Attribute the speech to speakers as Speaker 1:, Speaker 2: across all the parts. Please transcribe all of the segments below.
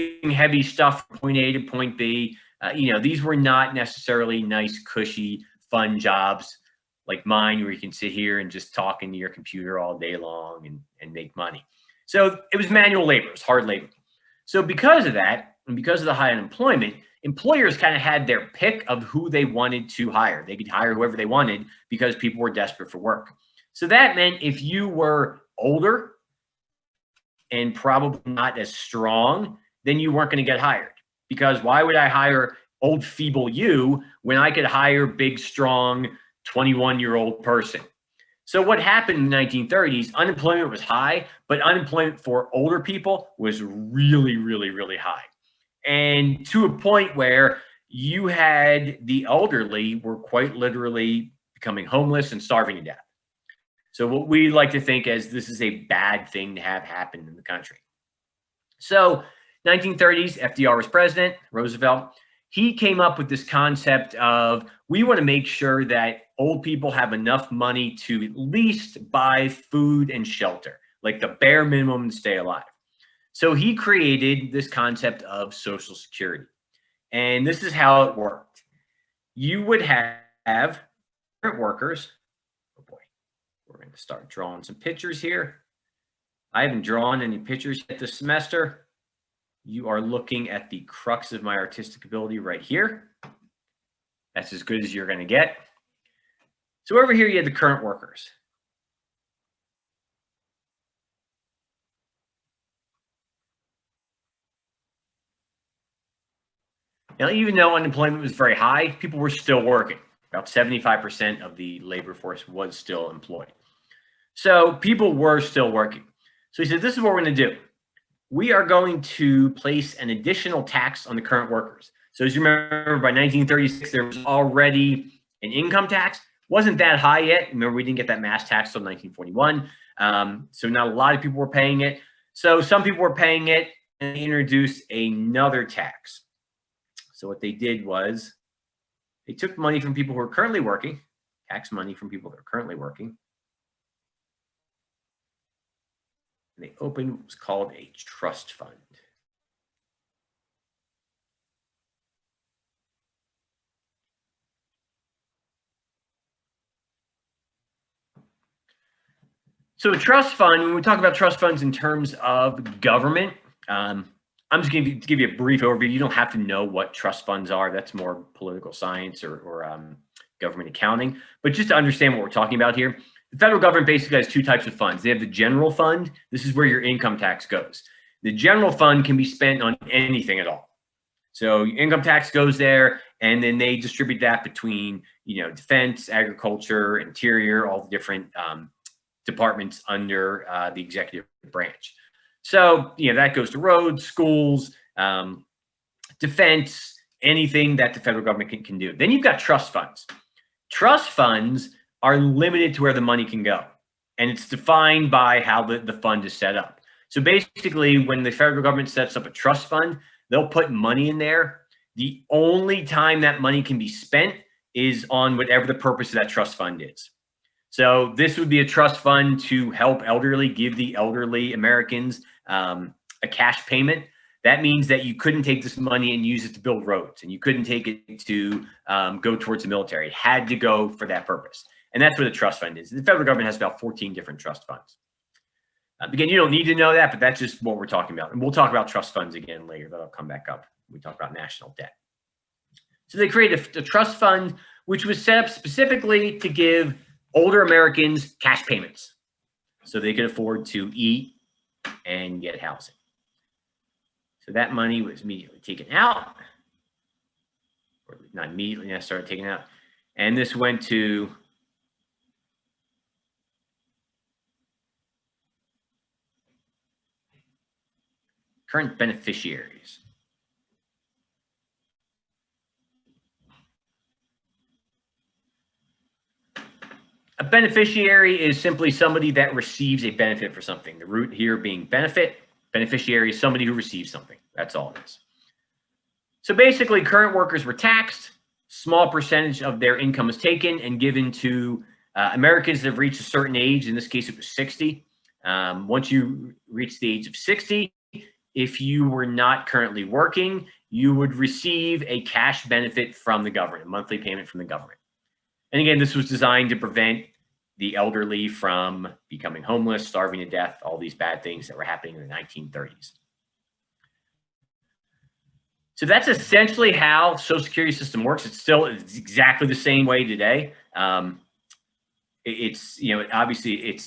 Speaker 1: moving heavy stuff from point A to point B. These were not necessarily nice, cushy, fun jobs like mine, where you can sit here and just talk into your computer all day long and make money. So it was manual labor, it was hard labor. So because of that, and because of the high unemployment, employers kind of had their pick of who they wanted to hire. They could hire whoever they wanted because people were desperate for work. So that meant if you were older and probably not as strong, then you weren't going to get hired. Because why would I hire old, feeble you when I could hire big, strong, 21-year-old person? So what happened in the 1930s, unemployment was high, but unemployment for older people was really, really, really high. And to a point where you had the elderly were quite literally becoming homeless and starving to death. So what we like to think as this is a bad thing to have happen in the country. So 1930s, FDR was president, Roosevelt. He came up with this concept of, we want to make sure that old people have enough money to at least buy food and shelter, like the bare minimum to stay alive. So he created this concept of Social Security. And this is how it worked. You would have current workers. Oh boy, we're going to start drawing some pictures here. I haven't drawn any pictures yet this semester. You are looking at the crux of my artistic ability right here. That's as good as you're going to get. So over here, you have the current workers. Now, even though unemployment was very high, people were still working. About 75% of the labor force was still employed. So people were still working. So he said, this is what we're going to do. We are going to place an additional tax on the current workers. So as you remember, by 1936, there was already an income tax. Wasn't that high yet. Remember, we didn't get that mass tax until 1941. So not a lot of people were paying it. So some people were paying it, and they introduced another tax. So what they did was they took money from people who are currently working, tax money from people that are currently working. And they opened what was called a trust fund. So a trust fund, when we talk about trust funds in terms of government, I'm just going to give you a brief overview. You don't have to know what trust funds are. That's more political science or government accounting. But just to understand what we're talking about here, the federal government basically has two types of funds. They have the general fund. This is where your income tax goes. The general fund can be spent on anything at all. So income tax goes there, and then they distribute that between, defense, agriculture, interior, all the different departments under the executive branch. So, that goes to roads, schools, defense, anything that the federal government can do. Then you've got trust funds. Trust funds are limited to where the money can go. And it's defined by how the fund is set up. So basically, when the federal government sets up a trust fund, they'll put money in there. The only time that money can be spent is on whatever the purpose of that trust fund is. So this would be a trust fund to help elderly, give the elderly Americans a cash payment. That means that you couldn't take this money and use it to build roads, and you couldn't take it to go towards the military. It had to go for that purpose. And that's what a trust fund is. The federal government has about 14 different trust funds. Again, you don't need to know that, but that's just what we're talking about. And we'll talk about trust funds again later. That'll come back up when we talk about national debt. So they created a trust fund, which was set up specifically to give older Americans cash payments so they could afford to eat and get housing. So that money was immediately taken out, or not immediately, I started taking out. And this went to current beneficiaries. A beneficiary is simply somebody that receives a benefit for something. The root here being benefit. Beneficiary is somebody who receives something. That's all it is. So basically, current workers were taxed. Small percentage of their income was taken and given to Americans that have reached a certain age. In this case, it was 60. Once you reach the age of 60, if you were not currently working, you would receive a cash benefit from the government, a monthly payment from the government. And again, this was designed to prevent the elderly from becoming homeless, starving to death, all these bad things that were happening in the 1930s. So that's essentially how Social Security system works. It's exactly the same way today. It's, obviously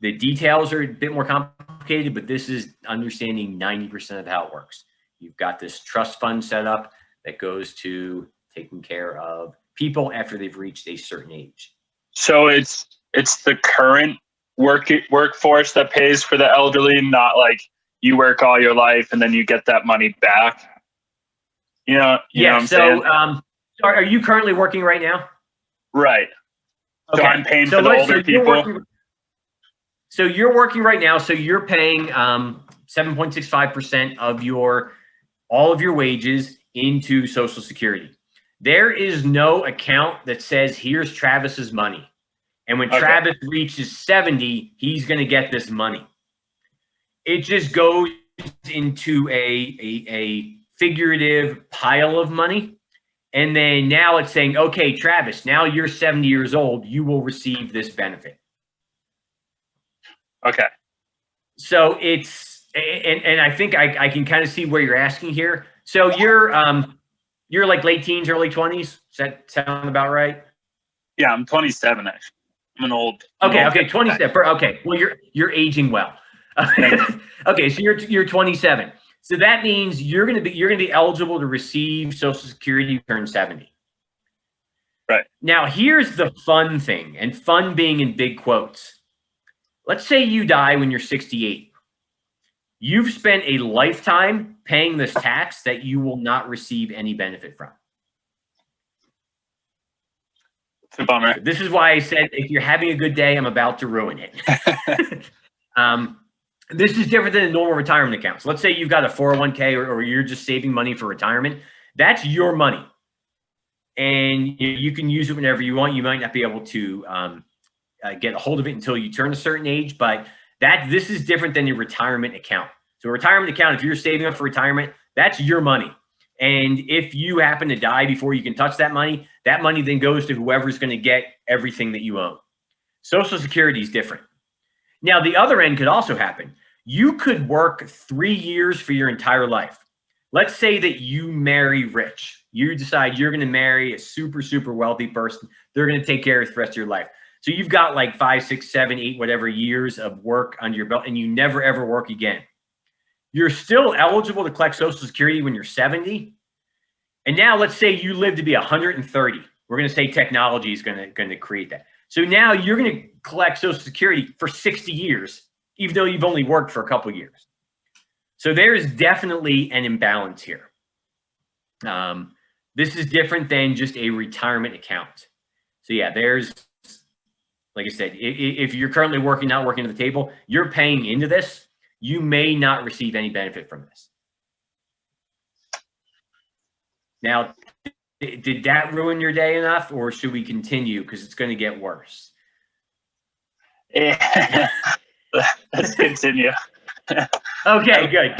Speaker 1: the details are a bit more complicated, but this is understanding 90% of how it works. You've got this trust fund set up that goes to taking care of people after they've reached a certain age.
Speaker 2: So it's the current workforce that pays for the elderly, not like you work all your life and then you get that money back. You know what I'm saying?
Speaker 1: Are you currently working right now?
Speaker 2: Right. Okay. So I'm paying for the older people.
Speaker 1: So you're working right now. So you're paying 7.65% of all of your wages into Social Security. There is no account that says, here's Travis's money. And when Travis reaches 70, he's going to get this money. It just goes into a figurative pile of money. And then now it's saying, okay, Travis, now you're 70 years old. You will receive this benefit.
Speaker 2: Okay.
Speaker 1: So it's, and I think I can kind of see where you're asking here. So you're like late teens, early 20s. Does that sound about right?
Speaker 2: Yeah, I'm 27 actually. I'm an old.
Speaker 1: Okay, 27. Okay, well you're aging well. Okay, so you're 27. So that means you're gonna be eligible to receive Social Security when you turn 70.
Speaker 2: Right.
Speaker 1: Now here's the fun thing, and fun being in big quotes. Let's say you die when you're 68. You've spent a lifetime paying this tax that you will not receive any benefit from.
Speaker 2: It's a bummer.
Speaker 1: This is why I said, if you're having a good day, I'm about to ruin it. This is different than a normal retirement account. So let's say you've got a 401k or you're just saving money for retirement. That's your money. And you can use it whenever you want. You might not be able to get a hold of it until you turn a certain age, but this is different than a retirement account. So a retirement account, if you're saving up for retirement, that's your money. And if you happen to die before you can touch that money then goes to whoever's going to get everything that you own. Social Security is different. Now, the other end could also happen. You could work 3 years for your entire life. Let's say that you marry rich. You decide you're going to marry a super, super wealthy person. They're going to take care of you the rest of your life. So you've got like 5, 6, 7, 8, whatever years of work under your belt, and you never, ever work again. You're still eligible to collect Social Security when you're 70. And now let's say you live to be 130. We're going to say technology is going to create that. So now you're going to collect Social Security for 60 years, even though you've only worked for a couple of years. So there's definitely an imbalance here. This is different than just a retirement account. So yeah, there's, like I said, if you're currently working, not working at the table, you're paying into this. You may not receive any benefit from this. Now, did that ruin your day enough, or should we continue because it's going to get worse?
Speaker 2: Yeah. Let's continue.
Speaker 1: Okay, good.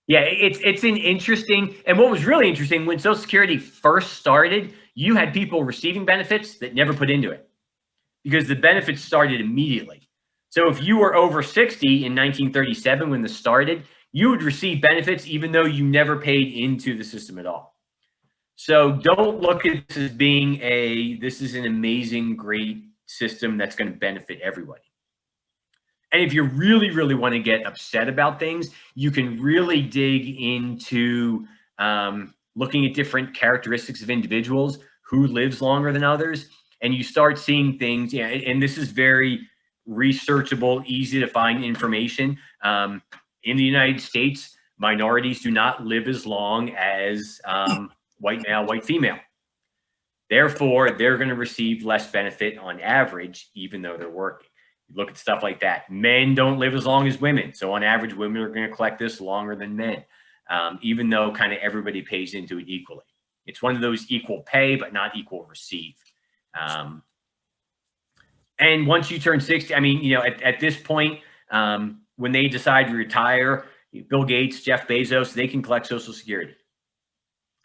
Speaker 1: Yeah, it's an interesting, and what was really interesting, when Social Security first started, you had people receiving benefits that never put into it because the benefits started immediately. So if you were over 60 in 1937 when this started, you would receive benefits even though you never paid into the system at all. So don't look at this as being this is an amazing, great system that's going to benefit everybody. And if you really, really want to get upset about things, you can really dig into looking at different characteristics of individuals, who lives longer than others, and you start seeing things. Yeah, and this is very researchable, easy to find information. In the United States, minorities do not live as long as white male, white female. Therefore, they're going to receive less benefit on average, even though they're working. You look at stuff like that. Men don't live as long as women. So on average, women are going to collect this longer than men, even though kind of everybody pays into it equally. It's one of those equal pay, but not equal receive. And once you turn 60, I mean, at this point, when they decide to retire, Bill Gates, Jeff Bezos, they can collect Social Security.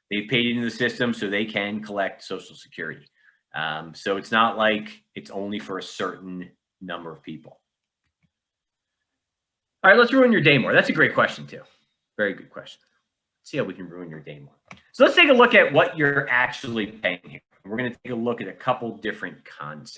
Speaker 1: They've paid into the system, so they can collect Social Security. So it's not like it's only for a certain number of people. All right, let's ruin your day more. That's a great question, too. Very good question. Let's see how we can ruin your day more. So let's take a look at what you're actually paying here. We're going to take a look at a couple different concepts.